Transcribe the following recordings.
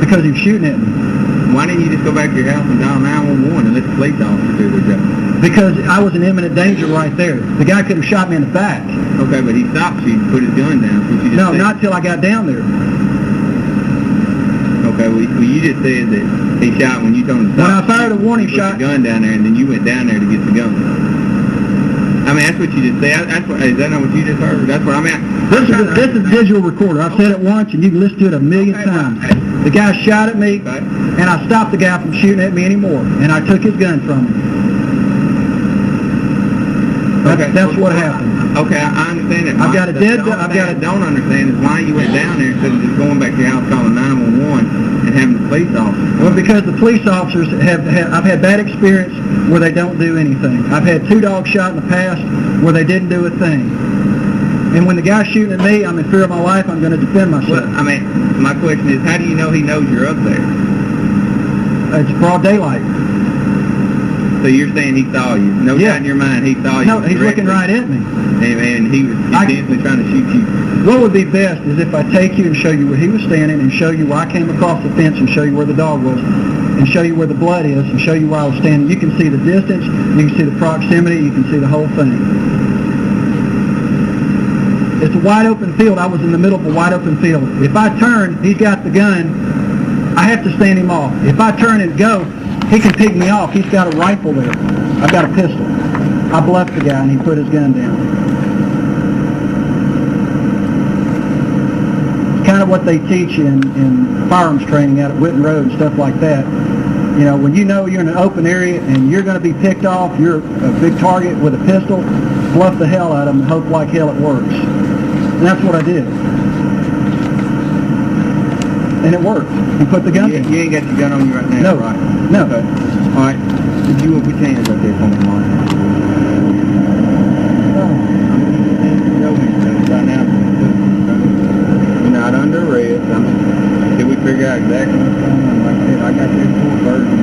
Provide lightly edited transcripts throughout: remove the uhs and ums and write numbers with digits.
Because he was shooting at me. Why didn't you just go back to your house and dial 911 and let the police officer do their job? Because I was in imminent danger right there. The guy could have shot me in the back. Okay, but he stopped you and put his gun down. So you just No, not till I got down there. Okay, well you just said that he shot when you told him to stop. When I fired a warning shot, put the gun down there, and then you went down there to get the gun. I mean, that's what you just said. Is that not what you just heard? That's what I mean. This is a digital recorder. I've said it once, and you can listen to it a million times. The guy shot at me, and I stopped the guy from shooting at me anymore, and I took his gun from him. That's what happened. Okay, I understand that. I've got a dead. I don't understand is why you went down there instead of just going back to your house calling 911 and having the police officers. Well, because the police officers I've had bad experience where they don't do anything. I've had 2 dogs shot in the past where they didn't do a thing. And when the guy's shooting at me, I'm in fear of my life. I'm going to defend myself. Well, I mean, my question is, how do you know he knows you're up there? It's broad daylight. So you're saying he saw you? No doubt in your mind he saw you? No, he's looking right at me. And he was intensely trying to shoot you. What would be best is if I take you and show you where he was standing and show you where I came across the fence and show you where the dog was and show you where the blood is and show you where I was standing. You can see the distance, you can see the proximity, you can see the whole thing. It's a wide open field. I was in the middle of a wide open field. If I turn, he's got the gun, I have to stand him off. If I turn and go, he can pick me off. He's got a rifle there. I've got a pistol. I bluffed the guy and he put his gun down. It's kind of what they teach you in firearms training out at Whitten Road and stuff like that. You know, when you know you're in an open area and you're going to be picked off, you're a big target with a pistol, bluff the hell out of them and hope like hell it works. And that's what I did. And it worked. He put the gun in. You ain't got your gun on you right now, no. right? No. Okay. All right. Did you put your hands right there for me, Mark? Right now, you're not under arrest. Did we figure out exactly what's going on? Like I said, I got their full version.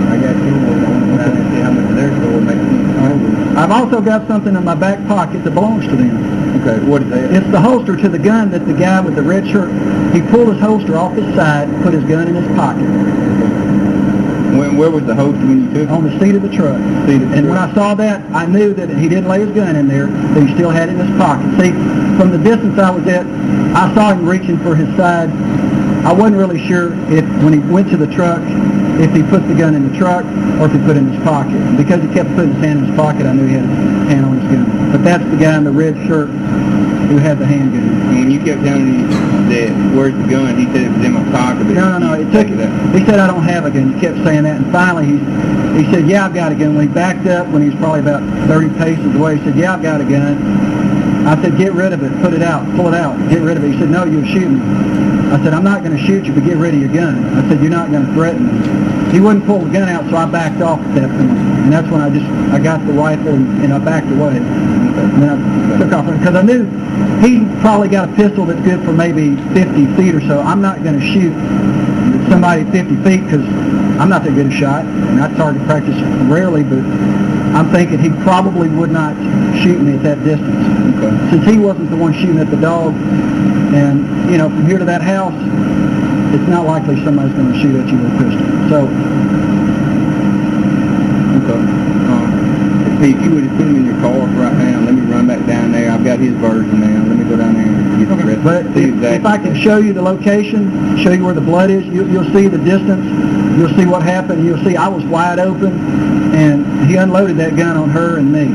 I got yours. I want to try to see how much of their store makes sense. I've also got something in my back pocket that belongs to them. Okay, what is that? It's the holster to the gun that the guy with the red shirt, he pulled his holster off his side and put his gun in his pocket. Where was the holster when you took it? On the seat of the truck. And when I saw that, I knew that he didn't lay his gun in there, that he still had it in his pocket. See, from the distance I was at, I saw him reaching for his side. I wasn't really sure if, when he went to the truck, if he put the gun in the truck or if he put it in his pocket. Because he kept putting his hand in his pocket, I knew he had his hand on his gun. But that's the guy in the red shirt who had the handgun. And when you kept telling me that, where's the gun, he said it was in my pocket. But No. He said, I don't have a gun. He kept saying that. And finally, he said, yeah, I've got a gun. When he backed up, when he was probably about 30 paces away, he said, yeah, I've got a gun. I said, get rid of it. Put it out. Pull it out. Get rid of it. He said, no, you'll shoot me. I said, I'm not going to shoot you, but get rid of your gun. I said, you're not going to threaten me. He wouldn't pull the gun out, so I backed off at that point. And that's when I got the rifle and I backed away. And then I took off. Because I knew he probably got a pistol that's good for maybe 50 feet or so. I'm not going to shoot somebody 50 feet because I'm not that good a shot. And I target practice rarely, but I'm thinking he probably would not shoot me at that distance. Okay. Since he wasn't the one shooting at the dog, and, you know, from here to that house, it's not likely somebody's going to shoot at you with a pistol. So, okay. Pete, if you would have put him in your car right now, let me run back down there. I've got his version now. Let me go down there and get the rest. But if I can show you the location, show you where the blood is, you'll see the distance, you'll see what happened, you'll see I was wide open, and he unloaded that gun on her and me.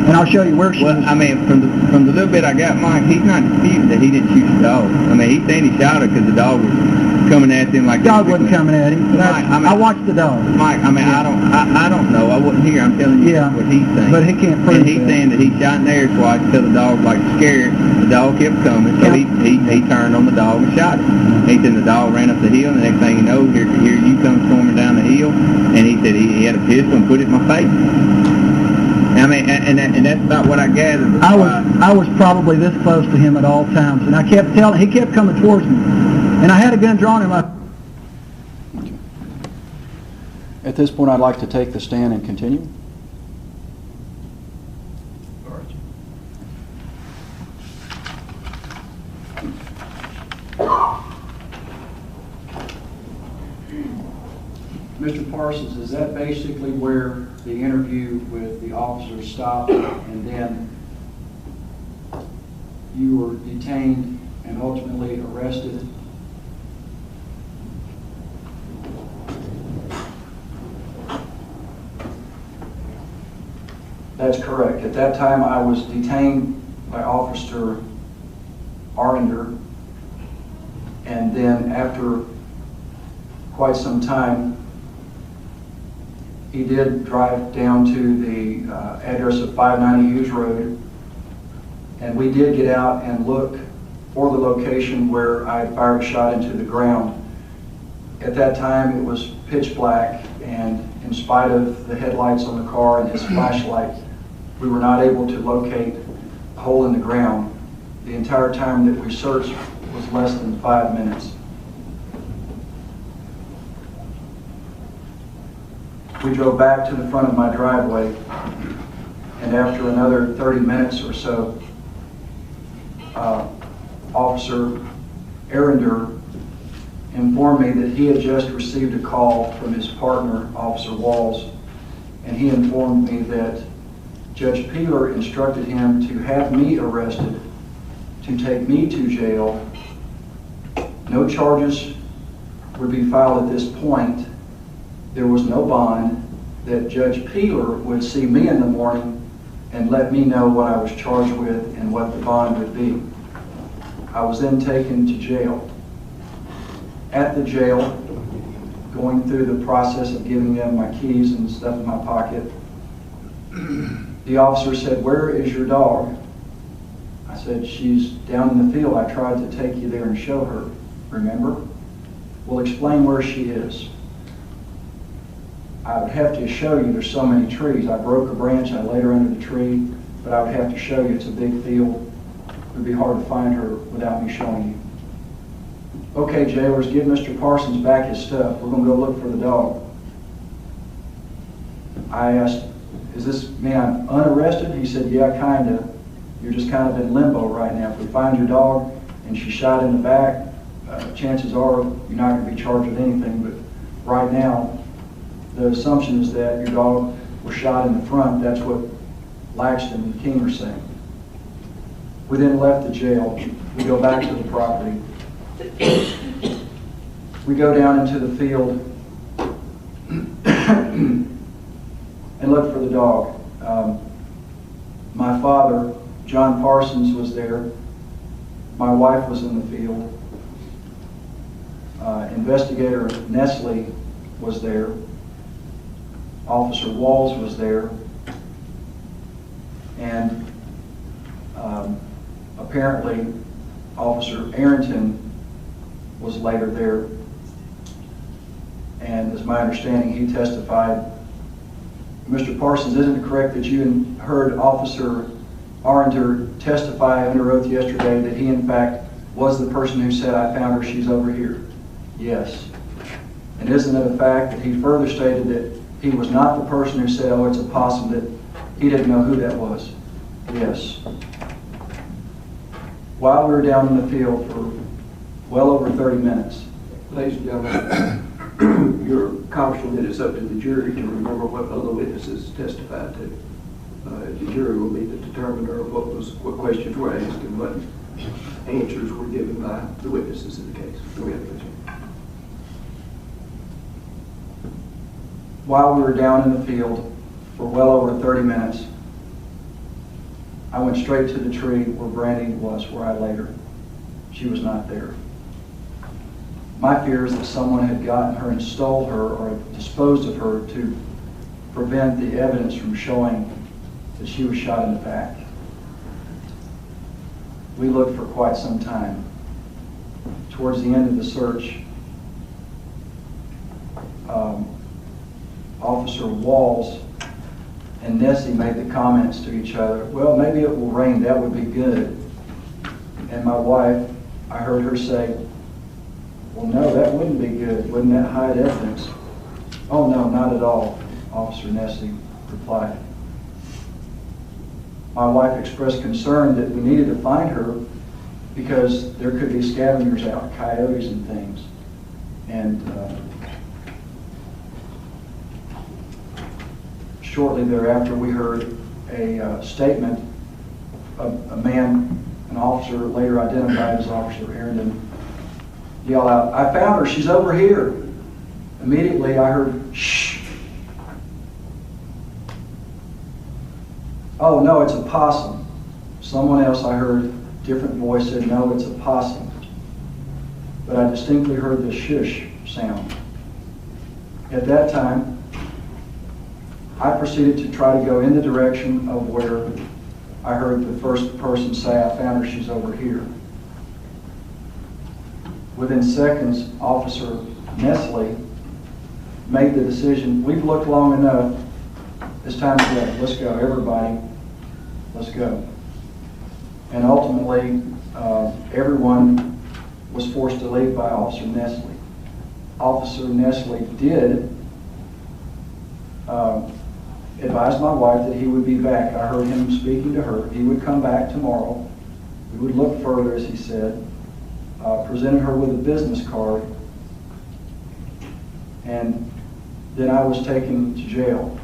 And I'll show you where she was. Well, I mean, from the little bit I got, Mike, he's not disputing that he didn't shoot the dog. I mean, he's saying he shot her because the dog was coming at him like... The dog wasn't coming at him. Mike, I watched the dog. Mike, I mean, I don't know. I wasn't here. I'm telling you what he's saying. But he can't prove And he's saying that he shot in the air twice until the dog like scared. The dog kept coming, so he turned on the dog and shot it. He said the dog ran up the hill, and the next thing you know, here you come storming down the hill, and he said he had a pistol and put it in my face. I mean, and that's about what I gathered. I was probably this close to him at all times, and I kept telling. He kept coming towards me, and I had a gun drawn in my. At this point, I'd like to take the stand and continue. Mr. Parsons, is that basically where the interview with the officer stopped, and then you were detained and ultimately arrested? That's correct. At that time, I was detained by Officer Arender, and then after quite some time, he did drive down to the address of 590 Hughes Road, and we did get out and look for the location where I had fired a shot into the ground. At that time, it was pitch black, and in spite of the headlights on the car and his flashlight, we were not able to locate a hole in the ground. The entire time that we searched was less than 5 minutes. We drove back to the front of my driveway, and after another 30 minutes or so, Officer Arender informed me that he had just received a call from his partner, Officer Walls, and he informed me that Judge PtIII instructed him to have me arrested, to take me to jail. No charges would be filed at this point. There was no bond, that Judge PtIII would see me in the morning and let me know what I was charged with and what the bond would be. I was then taken to jail. At the jail, going through the process of giving them my keys and stuff in my pocket, the officer said, "Where is your dog?" I said, "She's down in the field. I tried to take you there and show her. Remember?" "Well, explain where she is." "I would have to show you. There's so many trees. I broke a branch. I laid her under the tree, but I would have to show you. It's a big field. It would be hard to find her without me showing you." "Okay, jailers, give Mr. Parsons back his stuff. We're going to go look for the dog." I asked, "Does this mean I'm unarrested?" He said, "Yeah, kind of. You're just kind of in limbo right now. If we find your dog and she's shot in the back, chances are you're not going to be charged with anything. But right now, the assumption is that your dog was shot in the front." That's what Laxton and King are saying. We then left the jail. We go back to the property. We go down into the field and look for the dog. My father, John Parsons, was there. My wife was in the field. Investigator Nestle was there. Officer Walls was there. And apparently Officer Arrington was later there. And as my understanding, he testified. Mr. Parsons, isn't it correct that you heard Officer Arender testify under oath yesterday that he in fact was the person who said, "I found her, she's over here"? Yes. And isn't it a fact that he further stated that he was not the person who said, "Oh, it's a possum," that he didn't know who that was? Yes. While we were down in the field for well over 30 minutes. Ladies and gentlemen, you're cautioned that it's up to the jury to remember what other witnesses testified to. The jury will be the determiner of what questions were asked and what answers were given by the witnesses in the case. Go ahead, please. While we were down in the field for well over 30 minutes, I went straight to the tree where Brandy was, where I laid her. She was not there. My fear is that someone had gotten her and stole her or disposed of her to prevent the evidence from showing that she was shot in the back. We looked for quite some time. Towards the end of the search, Officer Walls and Nessie made the comments to each other, "Well, maybe it will rain, that would be good." And my wife, I heard her say, "Well, no, that wouldn't be good. Wouldn't that hide evidence?" "Oh, no, not at all," Officer Nessie replied. My wife expressed concern that we needed to find her because there could be scavengers out, coyotes and things. And shortly thereafter, we heard a statement of a man, an officer later identified as Officer Arendon, yell out, "I found her, she's over here." Immediately I heard, "Shh." "Oh no, it's a possum." Someone else I heard, different voice, said, "No, it's a possum." But I distinctly heard the shush sound. At that time, I proceeded to try to go in the direction of where I heard the first person say, "I found her, she's over here." Within seconds, Officer Nestle made the decision, "We've looked long enough, it's time to go, let's go, everybody, let's go." And ultimately, everyone was forced to leave by Officer Nestle. Officer Nestle did advise my wife that he would be back. I heard him speaking to her. He would come back tomorrow. We would look further, as he said. Presented her with a business card. And then I was taken to jail.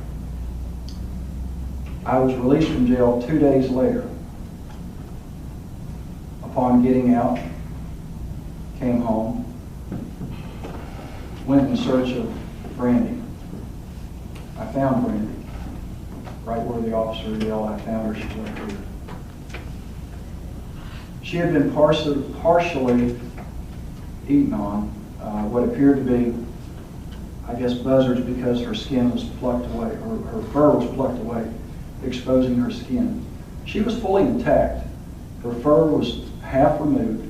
I was released from jail 2 days later. Upon getting out, came home, went in search of Brandy. I found Brandy, right where the officer yelled, "I found her, she's right here." She had been partially eaten on, what appeared to be, I guess, buzzards, because her skin was plucked away, or her fur was plucked away, exposing her skin. She was fully intact. Her fur was half removed,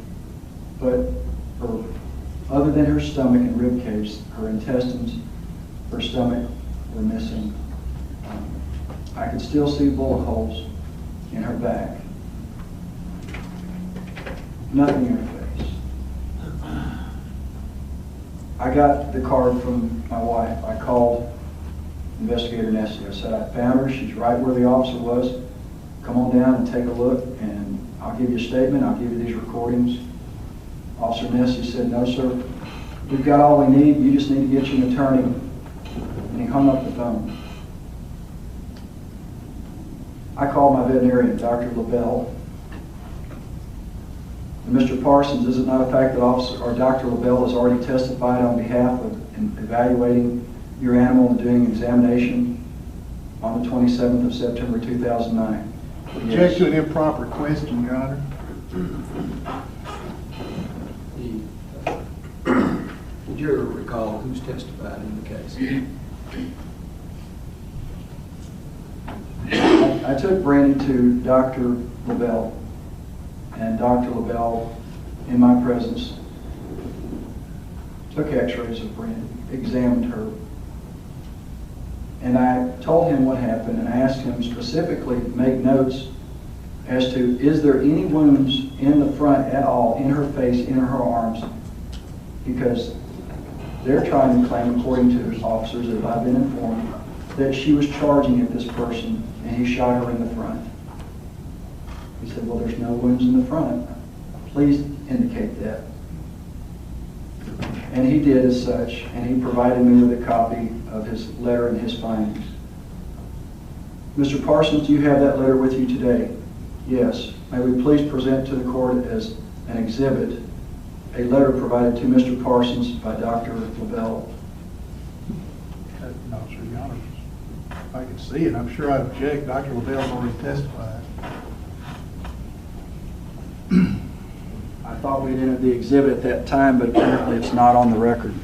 but other than her stomach and rib cage, her intestines, her stomach were missing. I could still see bullet holes in her back. Nothing in her face. I got the card from my wife. I called Investigator Nestle. I said, "I found her. She's right where the officer was. Come on down and take a look, and I'll give you a statement. I'll give you these recordings." Officer Nestle said, "No, sir. We've got all we need. You just need to get you an attorney." And he hung up the phone. I called my veterinarian, Dr. LaBelle. And Mr. Parsons, is it not a fact that Dr. LaBelle has already testified on behalf of evaluating your animal and doing an examination on the 27th of September 2009? Object to an improper question, Your Honor. The juror recall who's testified in the case. I took Brandy to Dr. LaBelle, and Dr. LaBelle, in my presence, took x-rays of Brandy, examined her, and I told him what happened, and I asked him specifically to make notes as to, is there any wounds in the front at all, in her face, in her arms, because they're trying to claim, according to officers that I've been informed, that she was charging at this person and he shot her in the front. He said, "Well, there's no wounds in the front. Please indicate that." And he did as such, and he provided me with a copy of his letter and his findings. Mr. Parsons, do you have that letter with you today? Yes. May we please present to the court as an exhibit a letter provided to Mr. Parsons by Dr. LaBelle. No, sir, Your Honor. If I could see it, I'm sure I'd object. Dr. LaBelle's already testified. I thought we'd entered the exhibit at that time, but apparently it's not on the record.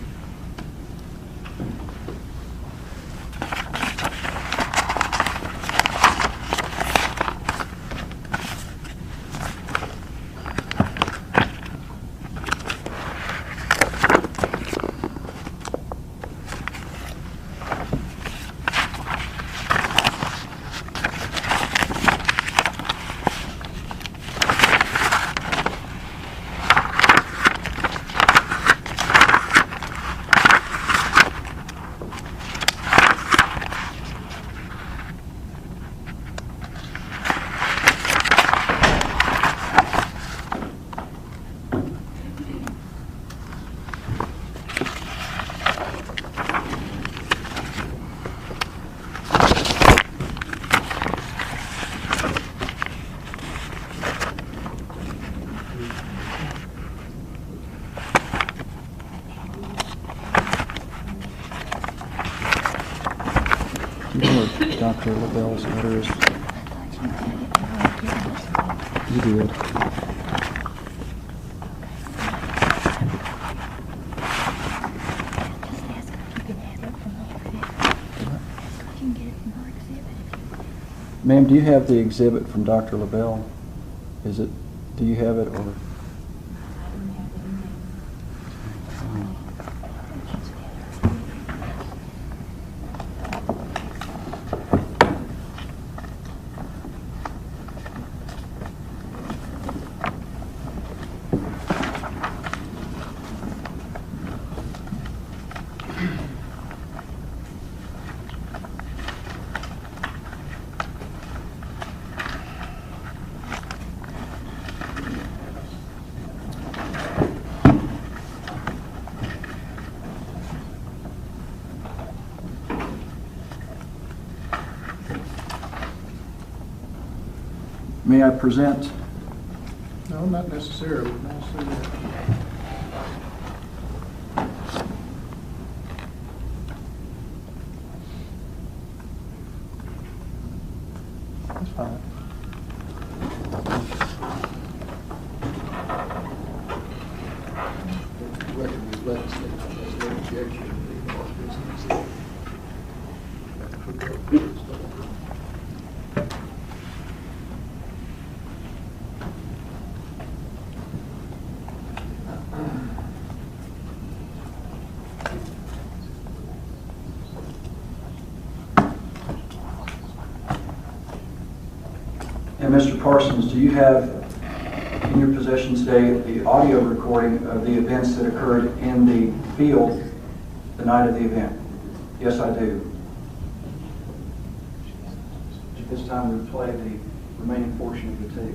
Dr. LaBelle's letter is... You did. Ma'am, do you have the exhibit from Dr. LaBelle? Is it, do you have it, or? May I present? No, not necessarily. That's fine. And Mr. Parsons, do you have in your possession today the audio recording of the events that occurred in the field the night of the event? Yes, I do. At this time, we play the remaining portion of the tape.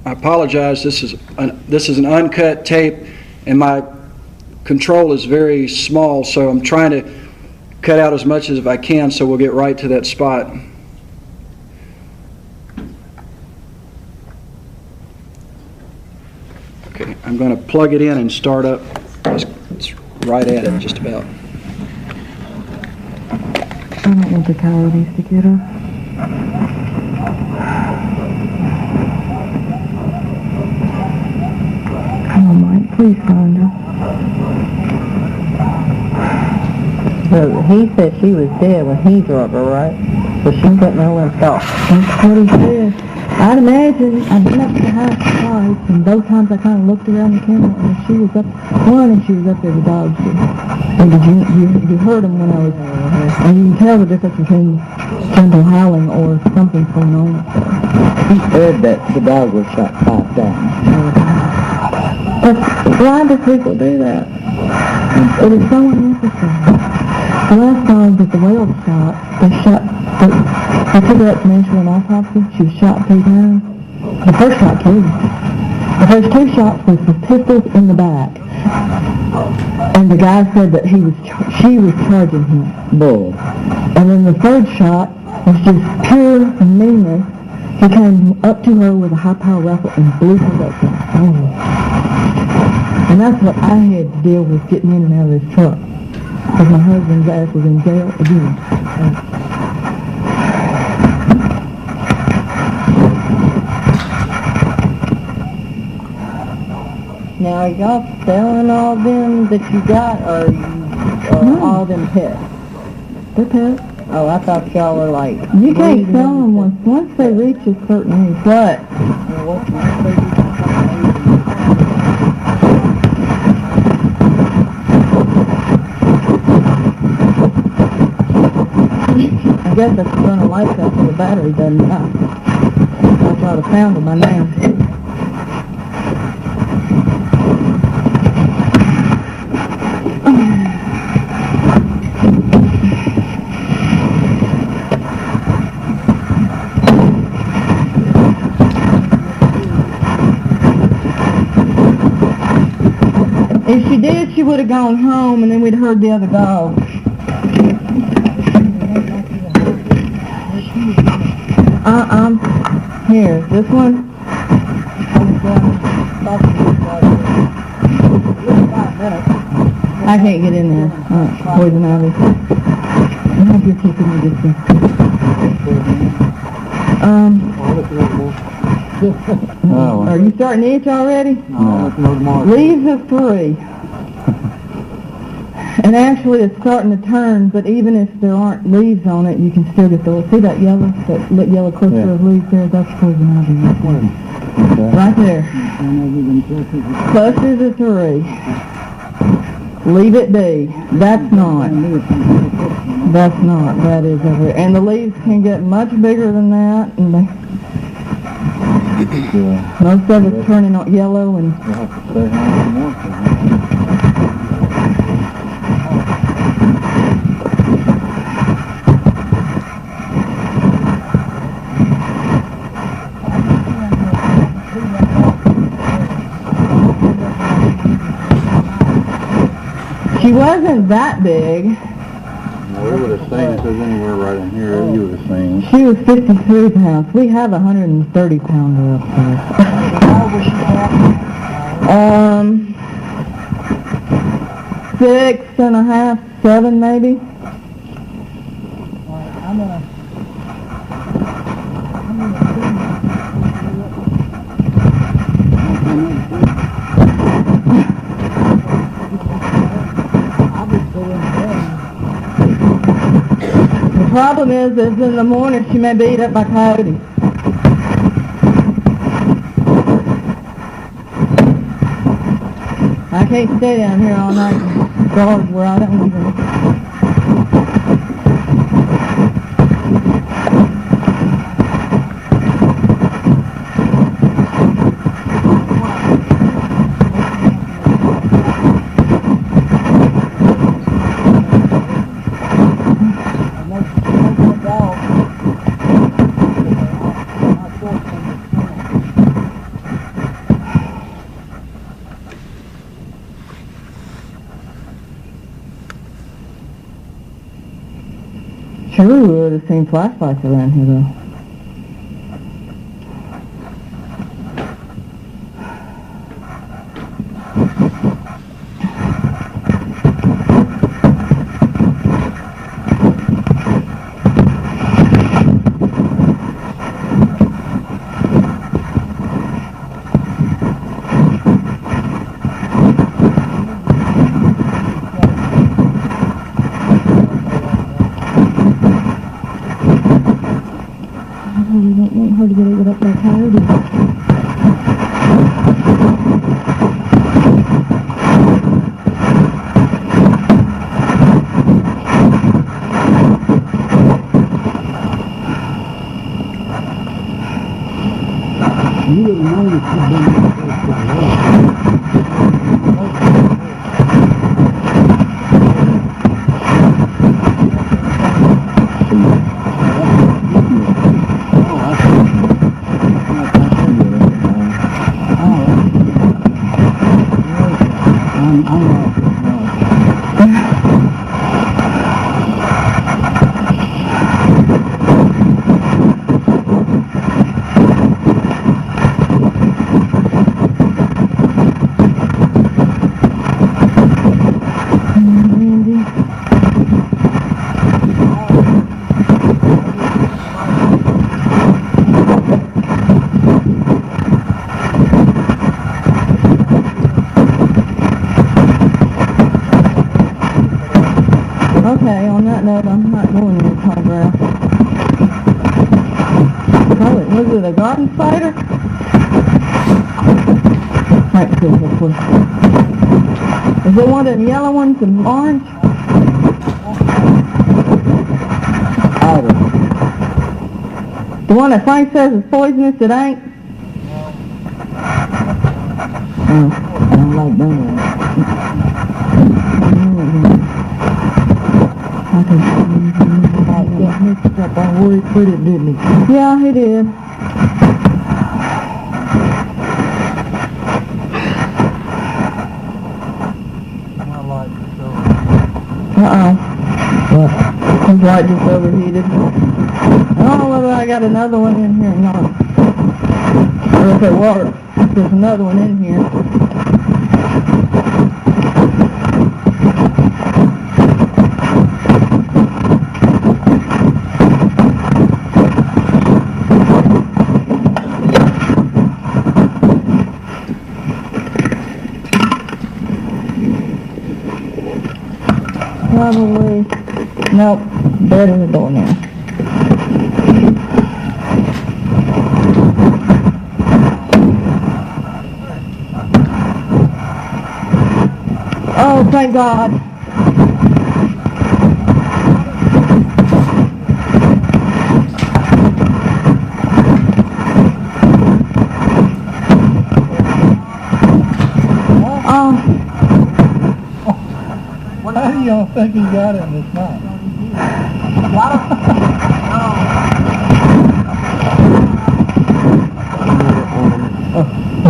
I apologize. This is an uncut tape, and my control is very small, so I'm trying to cut out as much as I can, so we'll get right to that spot. Okay, I'm going to plug it in and start up. It's right at it, just about. I don't want the coyotes to get her. Come on, Mike, please find her. So he said she was dead when he drug her, right? So she couldn't have limped off. That's what he said. I'd imagine, I've been up to the house twice, and both times I kind of looked around the camera, and she was up, and she was up there, the dogs did. And you heard them when I was, and you can tell the difference between gentle howling or something's going on up there. He said that the dog was shot 5 times. But why do people do that? It is so unnecessary. The last dog that the whale shot, they took her up to Nashville and autopsy. She was shot 3 times. The first shot killed her. The first 2 shots was with pistols in the back. And the guy said that she was charging him. Bull. And then the 3rd shot was just pure meanness. He came up to her with a high-power rifle and blew her up. And that's what I had to deal with getting in and out of this truck. Because my husband's ass was in jail again. Now, are y'all selling all them that you got, or No. all them pets? They're pets. Oh, I thought y'all were like... You can't sell them once they reach a certain age. What? I guess that's going to light up so the battery doesn't die. That's why I found them by now. If she did, she would have gone home, and then we'd heard the other dogs. Here, this one. I can't get in there. Poison ivy. I hope you're keeping me distance. Are you starting to itch already? No. Leaves of 3. And actually it's starting to turn, but even if there aren't leaves on it, you can still get the, see that yellow cluster of leaves there? That's poison ivy right there. Right there. Clusters of 3. Leave it be. That's not. That's not. That is over there. And the leaves can get much bigger than that, and they, most of it's turning on yellow and... She wasn't that big. Well, we would have seen if there's anywhere right in here, you would have seen. She was 53 pounds. We have a 130 pounder up there. How old was she? 6.5, 7 maybe. I'm gonna The problem is in the morning she may be eaten up by coyotes. I can't stay down here all night and guard where I don't even... Sure we would have seen flashlights around here though. We don't want her to get eaten up by coyotes. You wouldn't know that she'd been Okay, on that note, I'm not going any tall grass. Probably, was it a garden spider? Might be this one. Is it one of them yellow ones and orange? The one that Frank says is poisonous, it ain't? Oh, I don't like that one. I got mixed up on where he put it, didn't he? Yeah, he did. Uh-oh. What? His light just overheated. I don't know whether I got another one in here or not. Or if it works. There's another one in here. Probably. Nope. Dead in the door now. Oh, thank God. How do y'all think he got in this night?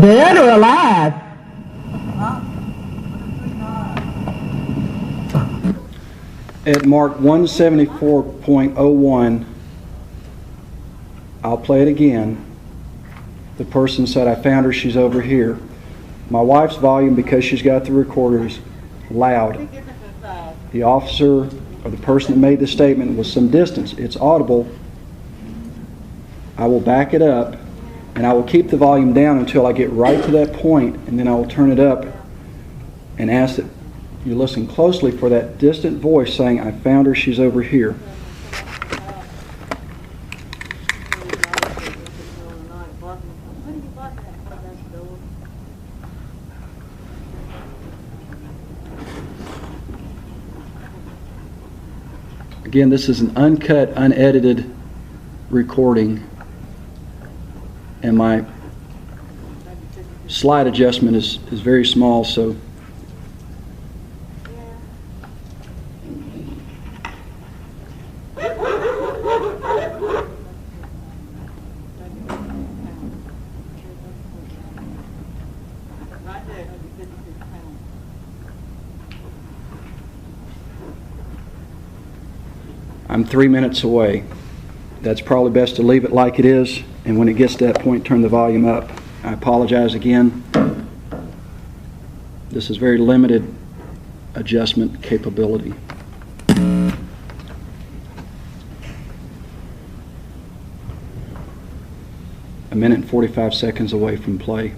Dead or alive? At mark 174.01, I'll play it again. The person said, I found her, she's over here. My wife's volume, because she's got the recorder, is loud. The officer or the person that made the statement was some distance. It's audible. I will back it up, and I will keep the volume down until I get right to that point, and then I will turn it up and ask that you listen closely for that distant voice saying, I found her, she's over here. Again, this is an uncut, unedited recording, and my slide adjustment is very small, so I'm 3 minutes away. That's probably best to leave it like it is, and when it gets to that point, turn the volume up. I apologize again. This is very limited adjustment capability. A minute and 45 seconds away from play.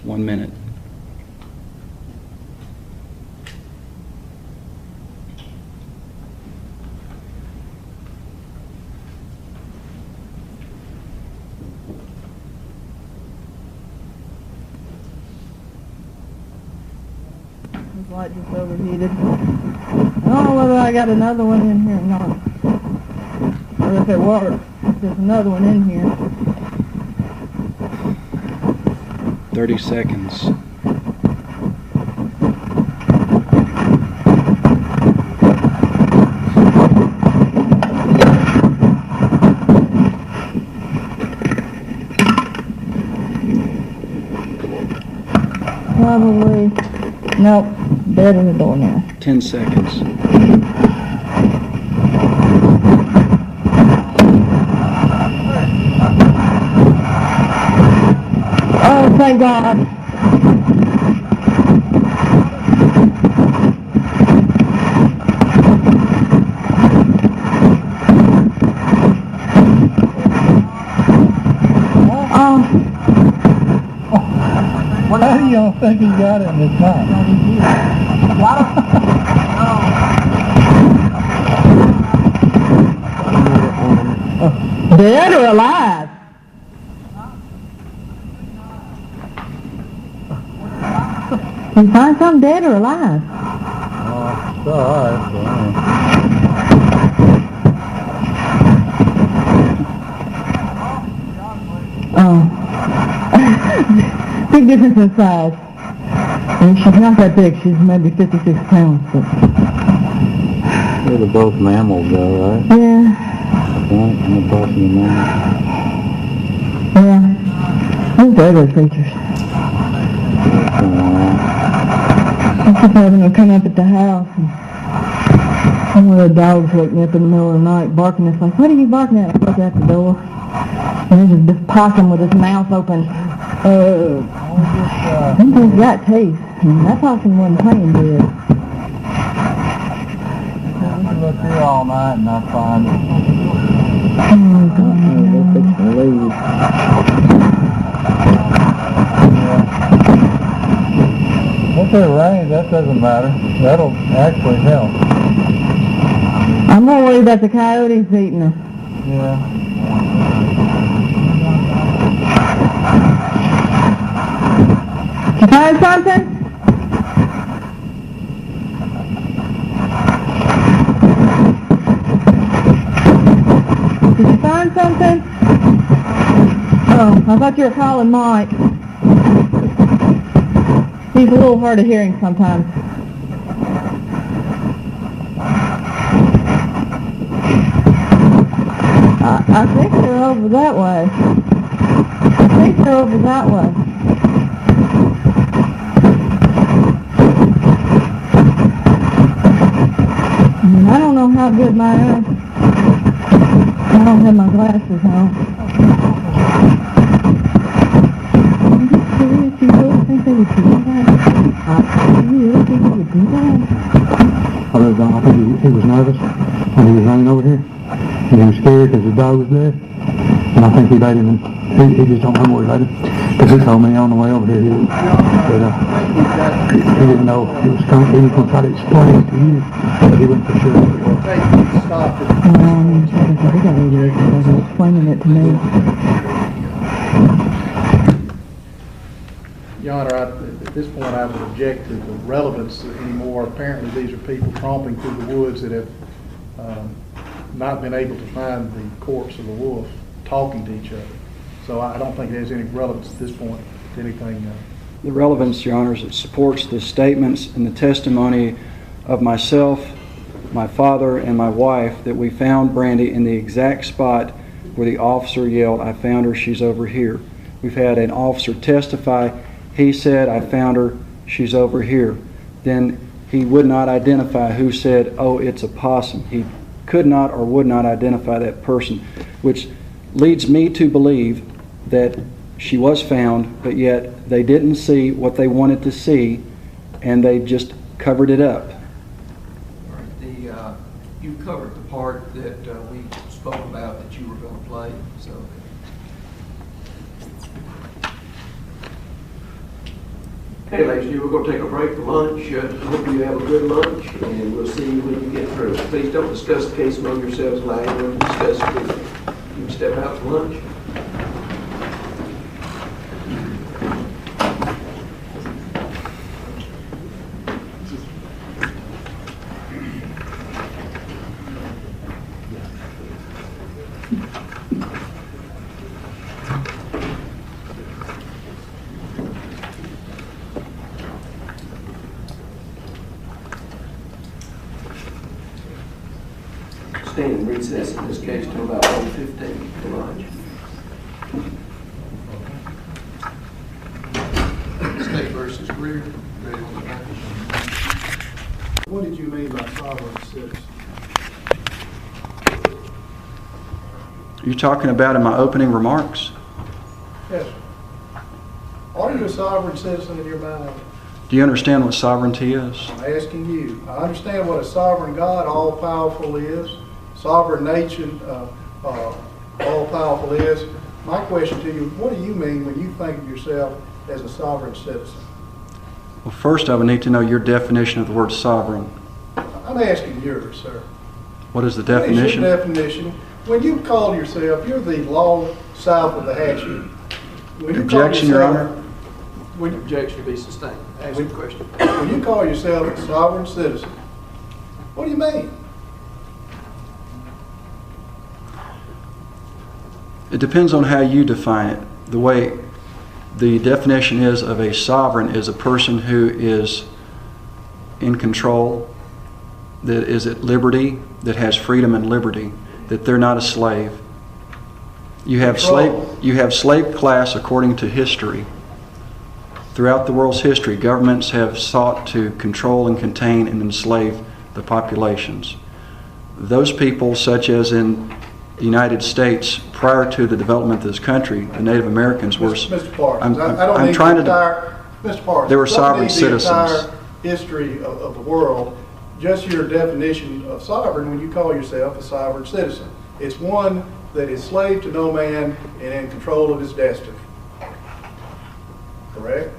One minute. This light just overheated. I don't know whether I got another one in here or not. Or if it works. There's another one in here. 30 seconds. Probably. Nope. Dead in the door now. 10 seconds. Oh, thank God. How do y'all think he got in this night? Dead or alive? Can you find something dead or alive? It's alright. Oh. Big difference in size. And she's not that big. She's maybe 56 pounds. But They're both mammals though, right? Yeah. Right, and the possum and mammal. Yeah. Those regular creatures. I keep having them come up at the house, and one of the dogs wake me up in the middle of the night barking. It's like, what are you barking at? I look out the door, and there's this possum with his mouth open. Them things got teeth. That possum wasn't playing good. We can look here all night and not find it. Oh, God. They're fixing to leave. If it rains, that doesn't matter. That'll actually help. I'm more worried about the coyotes eating them. Yeah. You find something? Did you find something? Oh, I thought you were calling Mike. He's a little hard of hearing sometimes. I think they're over that way. I think they're over that way. I don't know how good my eyes. I don't have my glasses on. I'm just curious, you really think they would do that? You really think they would do that? I think he was nervous when he was running over here. And he was scared because the dog was there. And I think he let him, and he just don't remember where he let him. Because he told me on the way over here that he didn't know it was coming. He was going to try to explain it to you, but he wasn't for sure. They got idiots because they're explaining it to me. Your Honor, at this point I would object to the relevance anymore. Apparently these are people tromping through the woods that have not been able to find the corpse of a wolf talking to each other. So I don't think it has any relevance at this point to anything. The relevance, Your Honors, it supports the statements and the testimony of myself, my father, and my wife that we found Brandy in the exact spot where the officer yelled, "I found her, she's over here." We've had an officer testify. He said, "I found her, she's over here." Then he would not identify who said, "Oh, it's a possum." He could not or would not identify that person, which leads me to believe that she was found, but yet they didn't see what they wanted to see, and they just covered it up. All right, you covered the part that we spoke about that you were going to play, so. Okay, ladies and gentlemen, we're going to take a break for lunch. I hope you have a good lunch, and we'll see you when you get through. Please don't discuss the case among yourselves loud. We'll discuss it. You can step out for lunch. Stand in recess in this case till about 1:15 for lunch. State versus Greer. Ready on the back. What did you mean by sovereign citizen? Are you talking about in my opening remarks? Yes. Are you a sovereign citizen in your mind? Do you understand what sovereignty is? I'm asking you. I understand what a sovereign God, all-powerful is. Sovereign nation, all-powerful is. My question to you, what do you mean when you think of yourself as a sovereign citizen? Well, first I would need to know your definition of the word sovereign. I'm asking yours, sir. What is the What is definition? your definition? When you call yourself, you're the law south of the hatchet. When you call Objection, Your yourself- Honor. When, Objection to be sustained. Ask the question. when you call yourself a sovereign citizen, what do you mean? It depends on how you define it. The way the definition is of a sovereign is a person who is in control that is at liberty, that has freedom and liberty, that they're not a slave. You have slave class according to history. Throughout the world's history, governments have sought to control and contain and enslave the populations. Those people, such as in the United States, prior to the development of this country, the Native Americans were... Mr. Parsons, Mr. Parsons, they were sovereign citizens. The entire history of the world, just your definition of sovereign when you call yourself a sovereign citizen. It's one that is slave to no man and in control of his destiny. Correct?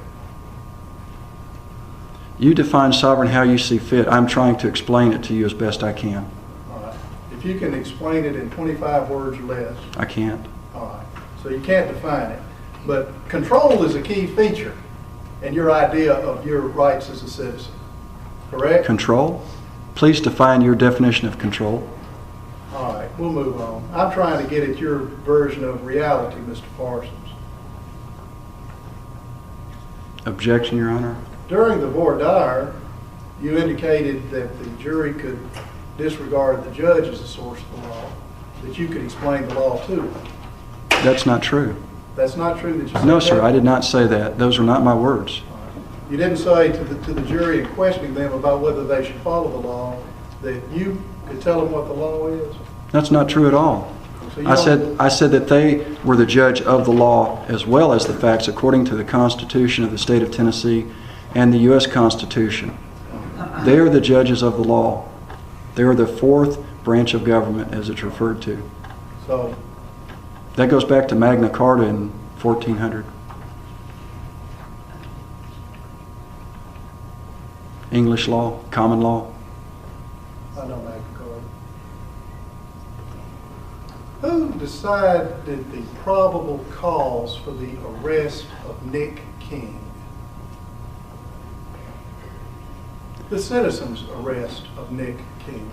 You define sovereign how you see fit. I'm trying to explain it to you as best I can. All right. If you can explain it in 25 words or less. I can't. All right. So you can't define it. But control is a key feature in your idea of your rights as a citizen. Correct? Control? Please define your definition of control. All right. We'll move on. I'm trying to get at your version of reality, Mr. Parsons. Objection, Your Honor. During the voir dire, you indicated that the jury could disregard the judge as a source of the law, that you could explain the law to them. That's not true. That's not true that you said No, that? sir, I did not say that. Those are not my words. You didn't say to the jury in questioning them about whether they should follow the law that you could tell them what the law is? That's not true at all. So I said that they were the judge of the law as well as the facts according to the Constitution of the state of Tennessee and the U.S. Constitution. They are the judges of the law. They are the fourth branch of government as it's referred to. So that goes back to Magna Carta in 1400. English law, common law. I know Magna Carta. Who decided the probable cause for the arrest of Nick King? The citizen's arrest of Nick King.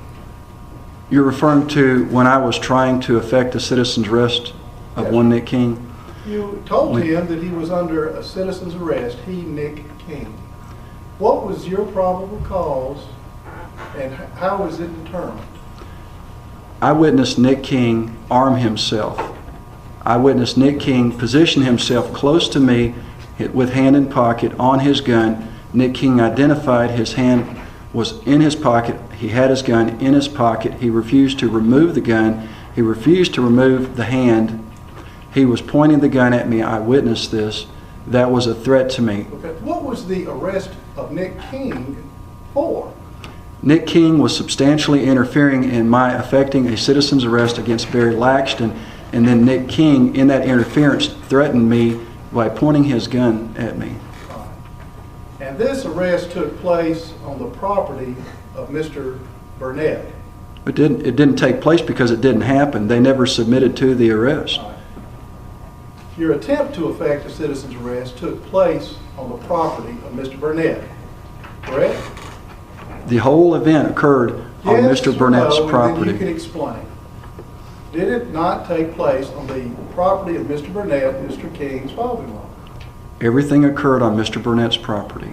You're referring to when I was trying to effect a citizen's arrest of Yes. one Nick King? You told him that he was under a citizen's arrest, he, Nick King. What was your probable cause and how was it determined? I witnessed Nick King arm himself. I witnessed Nick King position himself close to me with hand in pocket on his gun. Nick King identified his hand was in his pocket. He had his gun in his pocket. He refused to remove the gun. He refused to remove the hand. He was pointing the gun at me. I witnessed this. That was a threat to me. Okay. What was the arrest of Nick King for? Nick King was substantially interfering in my effecting a citizen's arrest against Barry Laxton, and then Nick King, in that interference, threatened me by pointing his gun at me. And this arrest took place on the property of Mr. Burnett. It didn't take place because it didn't happen. They never submitted to the arrest. Your attempt to effect a citizen's arrest took place on the property of Mr. Burnett, correct? The whole event occurred on Yes Mr. or Burnett's no, and property. then you can explain. Did it not take place on the property of Mr. Burnett, Mr. King's father-in-law? Everything occurred on Mr. Burnett's property.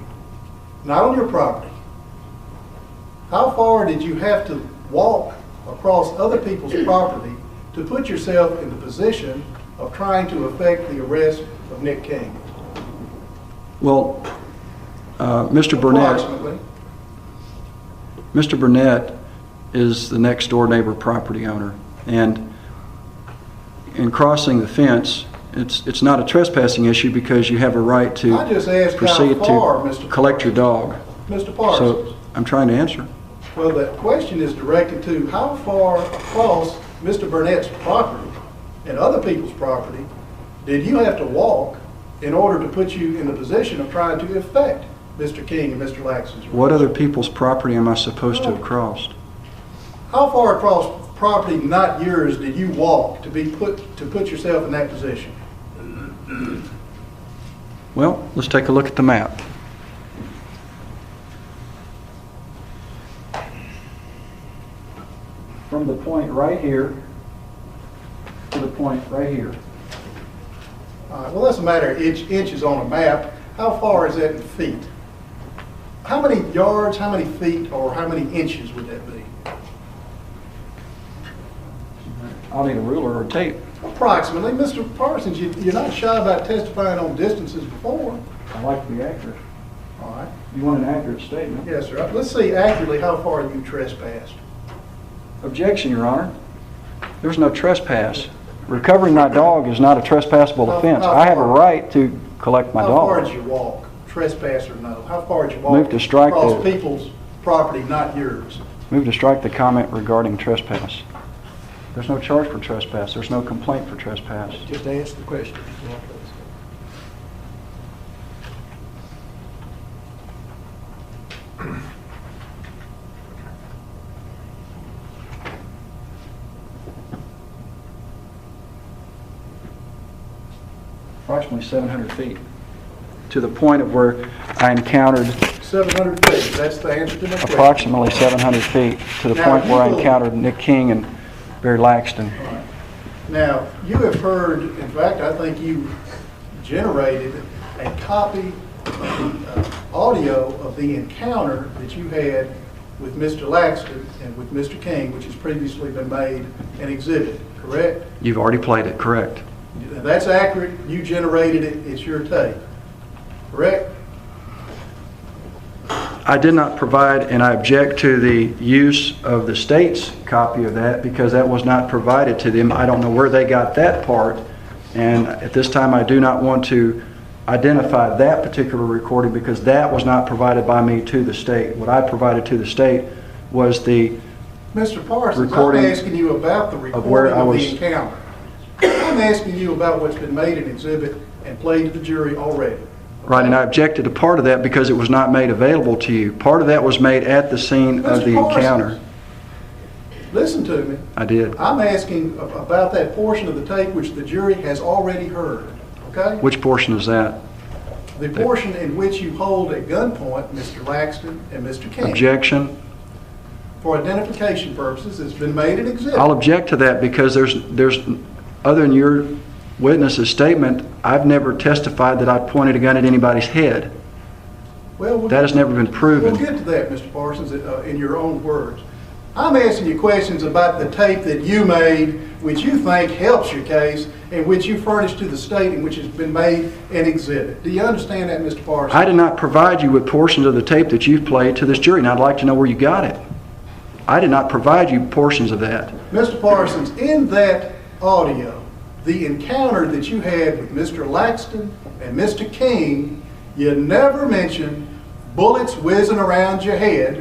Not on your property. How far did you have to walk across other people's property to put yourself in the position of trying to effect the arrest of Nick King? Well, Mr. Approximately. Burnett is the next door neighbor property owner, and in crossing the fence, it's not a trespassing issue because you have a right to I just asked proceed how far, to Mr. collect your dog. Mr. Parsons. So I'm trying to answer. Well, the question is directed to how far across Mr. Burnett's property and other people's property did you have to walk in order to put you in the position of trying to effect Mr. King and Mr. Laxton's arrest? What other people's property am I supposed to have crossed? How far across property not yours did you walk to put yourself in that position? Well, let's take a look at the map. From the point right here to the point right here. All right, well, that's a matter of inches on a map. How far is that in feet? How many yards, how many feet, or how many inches would that be? I'll need a ruler or tape. Approximately. Mr. Parsons, you're not shy about testifying on distances before. I like to be accurate. All right. You want an accurate statement? Yes, sir. Let's see accurately how far you trespassed. Objection, Your Honor. There's no trespass. Recovering my dog is not a trespassable offense. I have a right to collect my How far dog. did you walk? Trespass or no? How far did you walk? Move to strike across the- people's property, not yours. Move to strike the comment regarding trespass. There's no charge for trespass. There's no complaint for trespass. Just answer the question. Approximately 700 feet. To the point of where I encountered 700 feet. That's the answer to my question. approximately 700 feet. To the Now, point where I you- encountered Nick King and Barry Laxton. Now, you have heard, in fact, I think you generated a copy of the audio of the encounter that you had with Mr. Laxton and with Mr. King, which has previously been made an exhibit, correct? You've already played it, correct? That's accurate. You generated it. It's your tape, correct? I did not provide, and I object to the use of the state's copy of that because that was not provided to them. I don't know where they got that part, and at this time I do not want to identify that particular recording because that was not provided by me to the state. What I provided to the state was the Mr. Parsons, recording I'm asking you about the of where recording I of was. the encounter. I'm asking you about what's been made an exhibit and played to the jury already. Right, and I objected to part of that because it was not made available to you. Part of that was made at the scene of the Mr. Parsons, encounter. listen to me. I did. I'm asking about that portion of the tape which the jury has already heard, okay? Which portion is that? The portion in which you hold at gunpoint Mr. Laxton and Mr. King. Objection. For identification purposes, it's been made an exhibit. I'll object to that because there's other than your witness's statement, I've never testified that I pointed a gun at anybody's head. Well, That has never been proven. We'll get to that, Mr. Parsons, in your own words. I'm asking you questions about the tape that you made, which you think helps your case, and which you furnished to the state, and which has been made an exhibit. Do you understand that, Mr. Parsons? I did not provide you with portions of the tape that you've played to this jury, and I'd like to know where you got it. I did not provide you portions of that. Mr. Parsons, in that audio, the encounter that you had with Mr. Laxton and Mr. King, you never mentioned bullets whizzing around your head.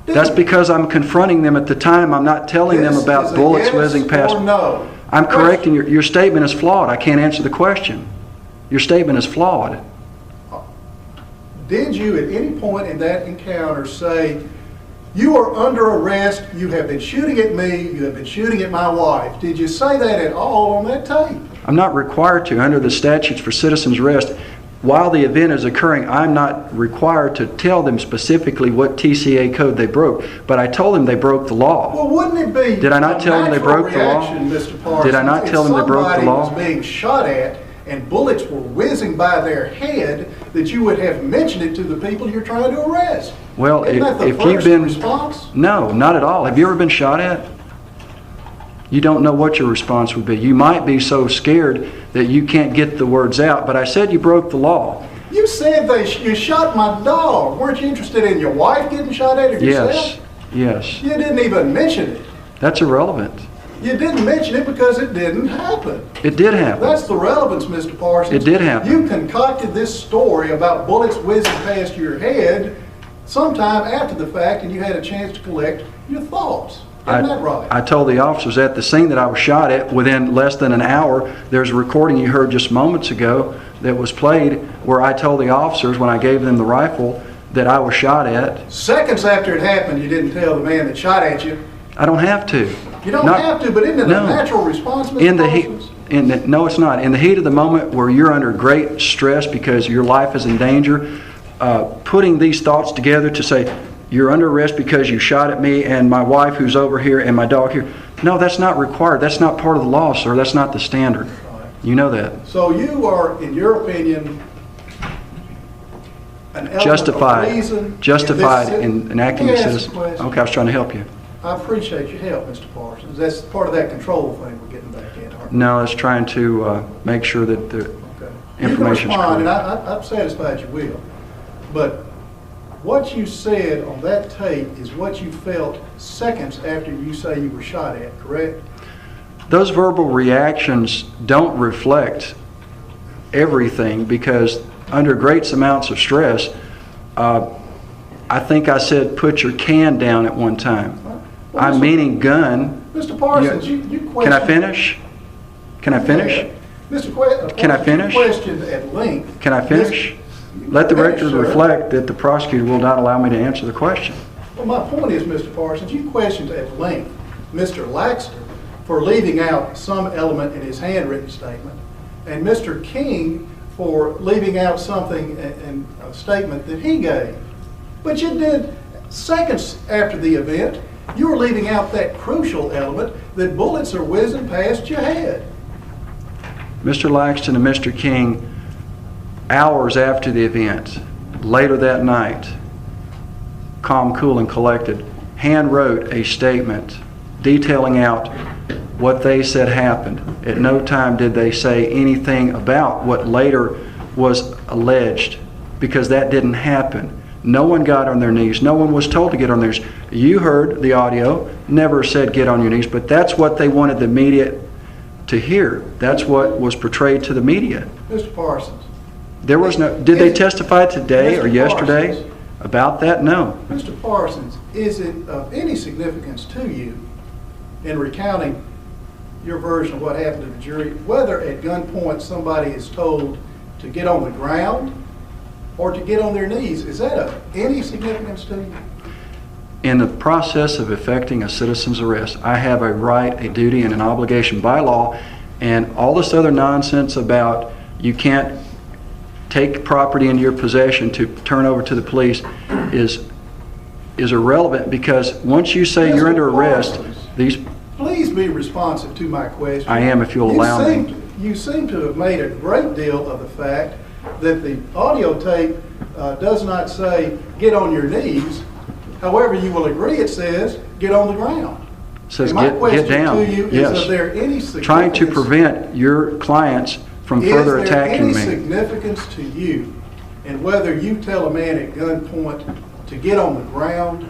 did That's you? because I'm confronting them at the time. I'm not telling them This is about a bullets yes whizzing past. or no. I'm correcting your statement is flawed. I can't answer the question. Your statement is flawed. Did you at any point in that encounter say, you are under arrest, you have been shooting at me, you have been shooting at my wife? Did you say that at all on that tape? I'm not required to under the statutes for citizen's arrest. While the event is occurring, I'm not required to tell them specifically what TCA code they broke. But I told them they broke the law. Well, wouldn't it be Did I not tell them they broke the law? reaction, Mr. Parsons, Did I not tell them they broke the law? if somebody was being shot at and bullets were whizzing by their head, that you would have mentioned it to the people you're trying to arrest? Well, Isn't that the if you've first been... response? No, not at all. Have you ever been shot at? You don't know what your response would be. You might be so scared that you can't get the words out, but I said you broke the law. You said you shot my dog. Weren't you interested in your wife getting shot at or yourself? Yes. You didn't even mention it. That's irrelevant. You didn't mention it because it didn't happen. It did happen. That's the relevance, Mr. Parsons. It did happen. You concocted this story about bullets whizzing past your head sometime after the fact, and you had a chance to collect your thoughts. Isn't that right? I told the officers at the scene that I was shot at within less than an hour. There's a recording you heard just moments ago that was played where I told the officers when I gave them the rifle that I was shot at. Seconds after it happened, you didn't tell the man that shot at you. I don't have to. You don't have to, but isn't it a natural response, Mr. Parsons? No, it's not. In the heat of the moment where you're under great stress because your life is in danger, putting these thoughts together to say, you're under arrest because you shot at me and my wife who's over here and my dog here. No, that's not required. That's not part of the law, sir. That's not the standard. You know that. So you are, in your opinion, an element Justified. of reason? Justified in in acting Let as me ask you a citizen. question. Okay, I was trying to help you. I appreciate your help, Mr. Parsons. That's part of that control thing we're getting back in, aren't we? No, I was trying to make sure that the Okay. information You is can respond, and correct. I'm satisfied you will. But what you said on that tape is what you felt seconds after you say you were shot at, correct? Those verbal reactions don't reflect everything, because under great amounts of stress, I think I said put your can down at one time. Well, I'm meaning gun. Mr. Parsons, you questioned... Can I finish? Can I finish? Can I finish? You questioned at length... Can I finish? Let the record reflect that the prosecutor will not allow me to answer the question. Well, my point is, Mr. Parsons, you questioned at length Mr. Laxton for leaving out some element in his handwritten statement, and Mr. King for leaving out something in a statement that he gave. But you did, seconds after the event, you were leaving out that crucial element that bullets are whizzing past your head. Mr. Laxton and Mr. King, hours after the event, later that night, calm, cool, and collected, hand wrote a statement detailing out what they said happened. At no time did they say anything about what later was alleged, because that didn't happen. No one got on their knees. No one was told to get on their knees. You heard the audio, never said get on your knees, but that's what they wanted the media to hear. That's what was portrayed to the media. Mr. Parsons. There was no, did they testify today or Mr. yesterday Parsons. about that? No. Mr. Parsons, is it of any significance to you in recounting your version of what happened to the jury, whether at gunpoint somebody is told to get on the ground or to get on their knees? Is that of any significance to you? In the process of effecting a citizen's arrest, I have a right, a duty, and an obligation by law, and all this other nonsense about you can't take property into your possession to turn over to the police is irrelevant, because once you say you're under arrest, these... Please be responsive to my question. I am, if you'll allow me. You seem to have made a great deal of the fact that the audio tape does not say get on your knees. However, you will agree it says get on the ground. It says my get question down. to you Yes. is there any significance? Trying to prevent your clients from further attacking me. Is there any significance to you in whether you tell a man at gunpoint to get on the ground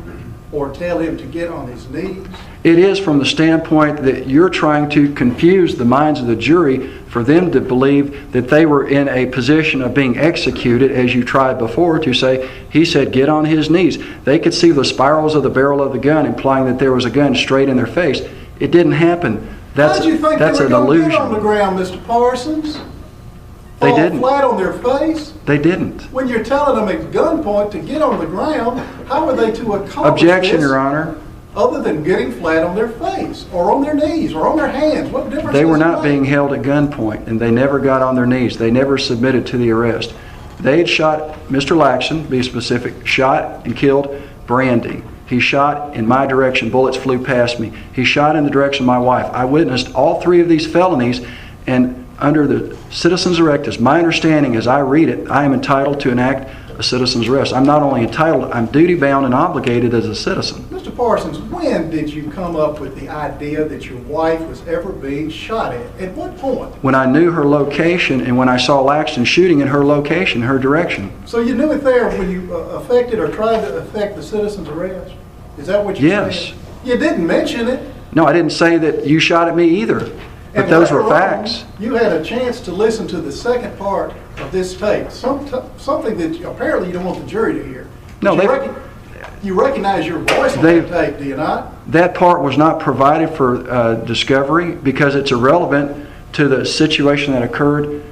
or tell him to get on his knees? It is, from the standpoint that you're trying to confuse the minds of the jury for them to believe that they were in a position of being executed, as you tried before to say, he said get on his knees. They could see the spirals of the barrel of the gun, implying that there was a gun straight in their face. It didn't happen. That's How'd you think that's they were an going to illusion. get on the ground, Mr. Parsons? They Fall didn't. flat on their face? They didn't. When you're telling them at gunpoint to get on the ground, how are they to accomplish Objection, this Your Honor. other than getting flat on their face or on their knees or on their hands? What difference They were does it not make? being held at gunpoint, and they never got on their knees. They never submitted to the arrest. They had shot, Mr. Laxton, be specific, shot and killed Brandy. He shot in my direction. Bullets flew past me. He shot in the direction of my wife. I witnessed all three of these felonies, and under the citizen's arrest, as my understanding as I read it, I am entitled to enact a citizen's arrest. I'm not only entitled, I'm duty-bound and obligated as a citizen. Mr. Parsons, when did you come up with the idea that your wife was ever being shot at? At what point? When I knew her location and when I saw Laxton shooting in her location, her direction. So you knew it there when you affected or tried to affect the citizen's arrest? Is that what you're Yes. saying? You didn't mention it. No, I didn't say that you shot at me either, but And those were later on, facts. You had a chance to listen to the second part of this tape, something that apparently you don't want the jury to hear. No, You recognize your voice on that tape, do you not? That part was not provided for discovery because it's irrelevant to the situation that occurred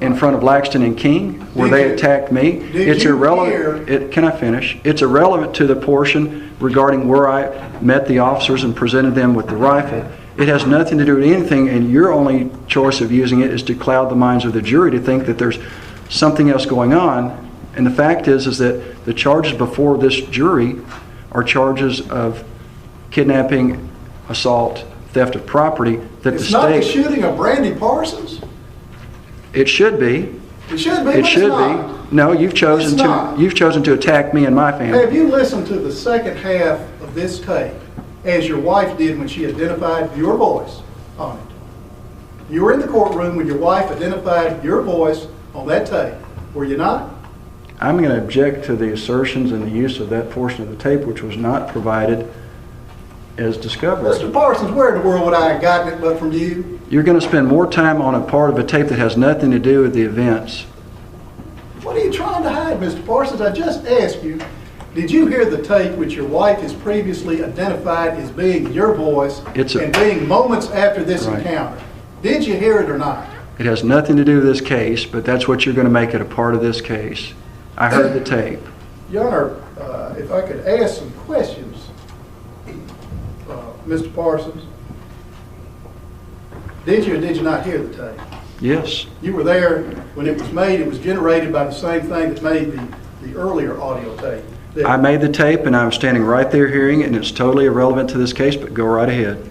in front of Laxton and King, where they attacked me. It's irrelevant. Can I finish? It's irrelevant to the portion regarding where I met the officers and presented them with the rifle. It has nothing to do with anything, and your only choice of using it is to cloud the minds of the jury to think that there's something else going on. And the fact is that the charges before this jury are charges of kidnapping, assault, theft of property that It's the not the state... shooting of Brandy Parsons? It should be. It should be, but It should it's not. be. No, you've chosen It's not. you've chosen to attack me and my family. Have you listened to the second half of this tape, as your wife did when she identified your voice on it? You were in the courtroom when your wife identified your voice on that tape, were you not? I'm going to object to the assertions and the use of that portion of the tape, which was not provided as discovery. Mr. Parsons, where in the world would I have gotten it but from you? You're going to spend more time on a part of a tape that has nothing to do with the events. What are you trying to hide, Mr. Parsons? I just asked you, did you hear the tape which your wife has previously identified as being your voice and being moments after this encounter? Did you hear it or not? It has nothing to do with this case, but that's what you're going to make it a part of this case. I heard the tape. Your Honor, if I could ask some questions, Mr. Parsons, did you or did you not hear the tape? Yes. You were there when it was made. It was generated by the same thing that made the earlier audio tape. I made the tape, and I was standing right there hearing it, and it's totally irrelevant to this case, but go right ahead.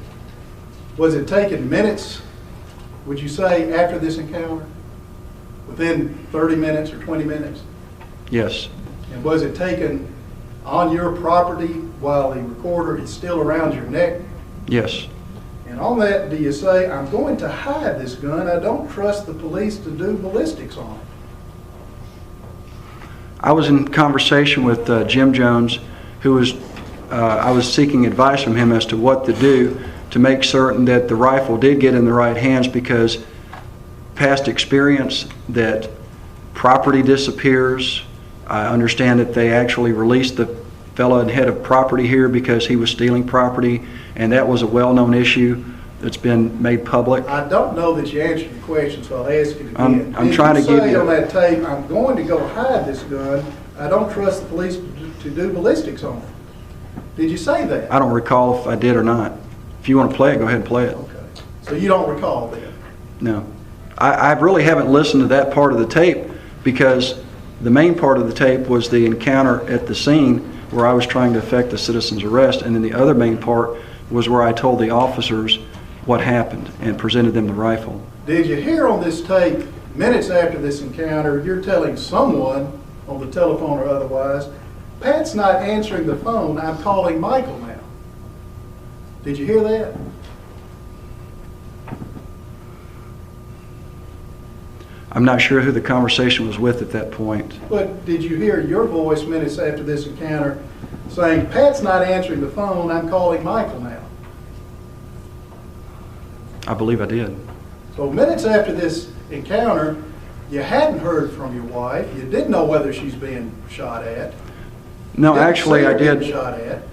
Was it taken minutes, would you say, after this encounter? Within 30 minutes or 20 minutes? Yes. And was it taken on your property while the recorder is still around your neck? Yes. And on that, do you say, I'm going to hide this gun, I don't trust the police to do ballistics on it? I was in conversation with Jim Jones, who was, I was seeking advice from him as to what to do to make certain that the rifle did get in the right hands, because past experience that property disappears. I understand that they actually released the fellow and head of property here because he was stealing property, and that was a well-known issue that's been made public. I don't know that you answered the question, so I'll ask it again. I'm trying to give you... Did you say on that tape, I'm going to go hide this gun, I don't trust the police to do ballistics on it? Did you say that? I don't recall if I did or not. If you want to play it, go ahead and play it. Okay. So you don't recall that? No. I really haven't listened to that part of the tape, because the main part of the tape was the encounter at the scene where I was trying to effect the citizen's arrest, and then the other main part was where I told the officers what happened and presented them the rifle. Did you hear on this tape, minutes after this encounter, you're telling someone on the telephone or otherwise, Pat's not answering the phone, I'm calling Michael now? Did you hear that? I'm not sure who the conversation was with at that point. But did you hear your voice minutes after this encounter saying, Pat's not answering the phone, I'm calling Michael now? I believe I did. So minutes after this encounter, you hadn't heard from your wife, you didn't know whether she's being shot at. No, actually I did. Being shot at.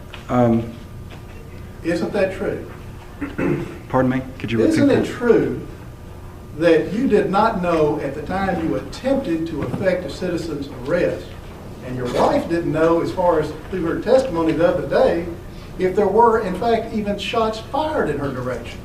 Isn't that true? Pardon me? Could you repeat Isn't that? it true that you did not know at the time you attempted to effect a citizen's arrest, and your wife didn't know, as far as through her testimony the other day, if there were in fact even shots fired in her direction?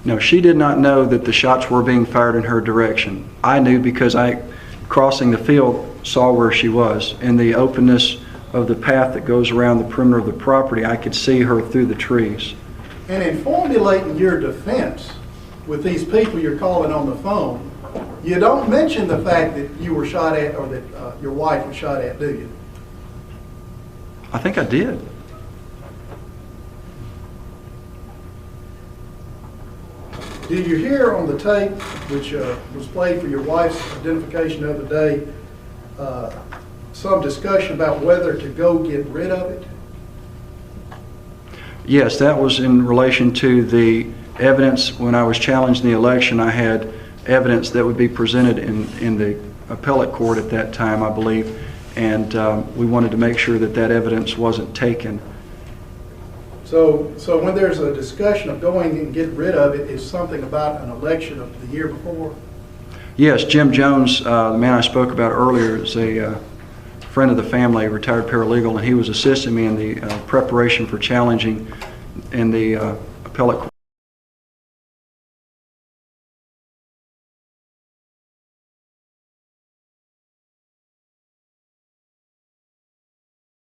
No, she did not know that the shots were being fired in her direction. I knew because I, crossing the field, saw where she was. In the openness of the path that goes around the perimeter of the property, I could see her through the trees. And in formulating your defense with these people you're calling on the phone, you don't mention the fact that you were shot at or that your wife was shot at, do you? I think I did. Did you hear on the tape, which was played for your wife's identification the other day, some discussion about whether to go get rid of it? Yes, that was in relation to the evidence. When I was challenging the election, I had evidence that would be presented in the appellate court at that time, I believe, and we wanted to make sure that that evidence wasn't taken. So when there's a discussion of going and get rid of it, is something about an election of the year before? Yes, Jim Jones, the man I spoke about earlier, is a friend of the family, a retired paralegal, and he was assisting me in the preparation for challenging in the appellate court.